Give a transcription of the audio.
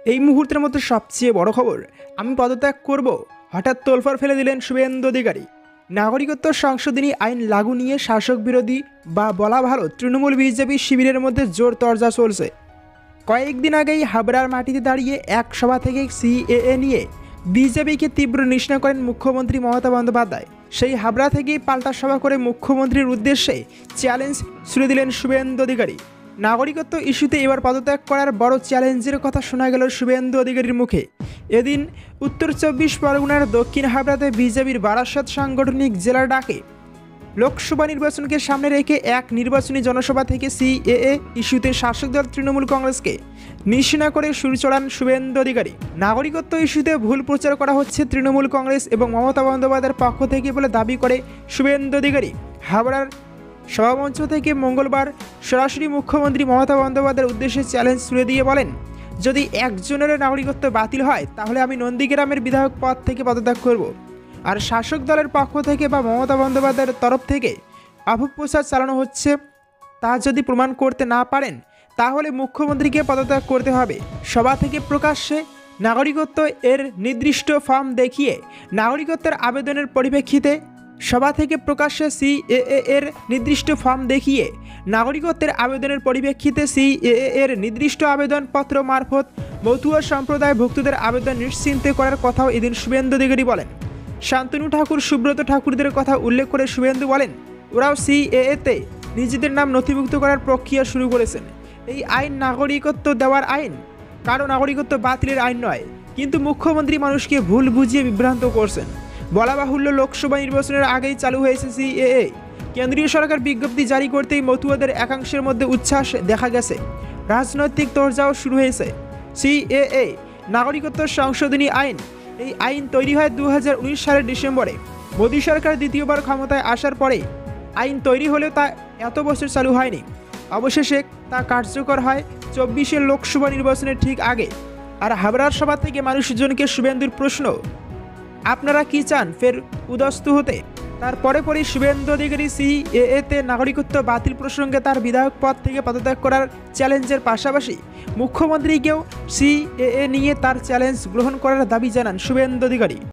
এই মুহূর্তের মধ্যে সবচেয়ে বড় খবর, আমি পদত্যাগ করব, হঠাৎ তোলপাড় ফেলে দিলেন শুভেন্দু অধিকারী। নাগরিকত্ব সংশোধনী আইন লাগু নিয়ে শাসক বিরোধী বা বলা ভালো তৃণমূল বিজেপি শিবিরের মধ্যে জোর তরজা চলছে। কয়েকদিন আগেই হাবড়ার মাটিতে দাঁড়িয়ে এক সভা থেকে সিএএ নিয়ে বিজেপিকে তীব্র নিশানা করেন মুখ্যমন্ত্রী মমতা বন্দ্যোপাধ্যায়। সেই হাবড়া থেকেই পাল্টা সভা করে মুখ্যমন্ত্রীর উদ্দেশ্যে চ্যালেঞ্জ ছুড়ে দিলেন শুভেন্দু অধিকারী। নাগরিকত্ব ইস্যুতে এবার পদত্যাগ করার বড় চ্যালেঞ্জের কথা শোনা গেল শুভেন্দু অধিকারীর মুখে। এদিন উত্তর 24 পরগনার দক্ষিণ হাবড়াতে বিজেপির বারাসত সাংগঠনিক জেলার ডাকে লোকসভা নির্বাচনকে সামনে রেখে এক নির্বাচনী জনসভা থেকে সিএএ ইস্যুতে শাসক দল তৃণমূল কংগ্রেসকে নিশানা করে সুর চড়ান শুভেন্দু অধিকারী। নাগরিকত্ব ইস্যুতে ভুল প্রচার করা হচ্ছে তৃণমূল কংগ্রেস এবং মমতা বন্দ্যোপাধ্যায়ের পক্ষ থেকে বলে দাবি করে শুভেন্দু অধিকারী হাবড়ার সভামঞ্চ থেকে মঙ্গলবার সরাসরি মুখ্যমন্ত্রী মমতা বন্দ্যোপাধ্যায়ের উদ্দেশ্যে চ্যালেঞ্জ ছুড়ে দিয়ে বলেন, যদি একজনের নাগরিকত্ব বাতিল হয় তাহলে আমি নন্দীগ্রামের বিধায়ক পদ থেকে পদত্যাগ করব। আর শাসক দলের পক্ষ থেকে বা মমতা বন্দ্যোপাধ্যায়ের তরফ থেকে অপপ্রচার চালানো হচ্ছে, তা যদি প্রমাণ করতে না পারেন তাহলে মুখ্যমন্ত্রীকে পদত্যাগ করতে হবে। সভা থেকে প্রকাশ্যে নাগরিকত্ব এর নির্দিষ্ট ফর্ম দেখিয়ে নাগরিকত্বের আবেদনের পরিপ্রেক্ষিতে সভা থেকে প্রকাশ্যে সিএএ এর নির্দিষ্ট ফর্ম দেখিয়ে নাগরিকত্বের আবেদনের পরিপ্রেক্ষিতে সিএএ এর নির্দিষ্ট আবেদনপত্র মারফত মতুয়া সম্প্রদায়ভুক্তদের আবেদন নিশ্চিন্তে করার কথাও এদিন শুভেন্দু অধিকারী বলেন। শান্তনু ঠাকুর, সুব্রত ঠাকুরদের কথা উল্লেখ করে শুভেন্দু বলেন, ওরাও সিএএতে নিজেদের নাম নথিভুক্ত করার প্রক্রিয়া শুরু করেছেন। এই আইন নাগরিকত্ব দেওয়ার আইন, কারো নাগরিকত্ব বাতিলের আইন নয়। কিন্তু মুখ্যমন্ত্রী মানুষকে ভুল বুঝিয়ে বিভ্রান্ত করছেন। বলা বাহুল্য, লোকসভা নির্বাচনের আগেই চালু হয়েছে সিএএ। কেন্দ্রীয় সরকার বিজ্ঞপ্তি জারি করতেই মতুয়াদের একাংশের মধ্যে উচ্ছ্বাস দেখা গেছে, রাজনৈতিক তোড়জোড় শুরু হয়েছে। সিএএ নাগরিকত্ব সংশোধনী আইন, এই আইন তৈরি হয় 2019 সালের ডিসেম্বরে। মোদী সরকার দ্বিতীয়বার ক্ষমতায় আসার পরে আইন তৈরি হলেও তা এত বছর চালু হয়নি। অবশেষে তা কার্যকর হয় 24-এর লোকসভা নির্বাচনের ঠিক আগে। আর হাবড়ার সভা থেকে মানুষজনকে শুভেন্দুর প্রশ্ন, আপনারা কি চান ফের উদস্ত হতে? তারপরে শুভেন্দু অধিকারী সিএএতে নাগরিকত্ব বাতিল প্রসঙ্গে তার বিধায়ক পদ থেকে পদত্যাগ করার চ্যালেঞ্জের পাশাপাশি মুখ্যমন্ত্রীকেও সিএএ নিয়ে তার চ্যালেঞ্জ গ্রহণ করার দাবি জানান শুভেন্দু অধিকারী।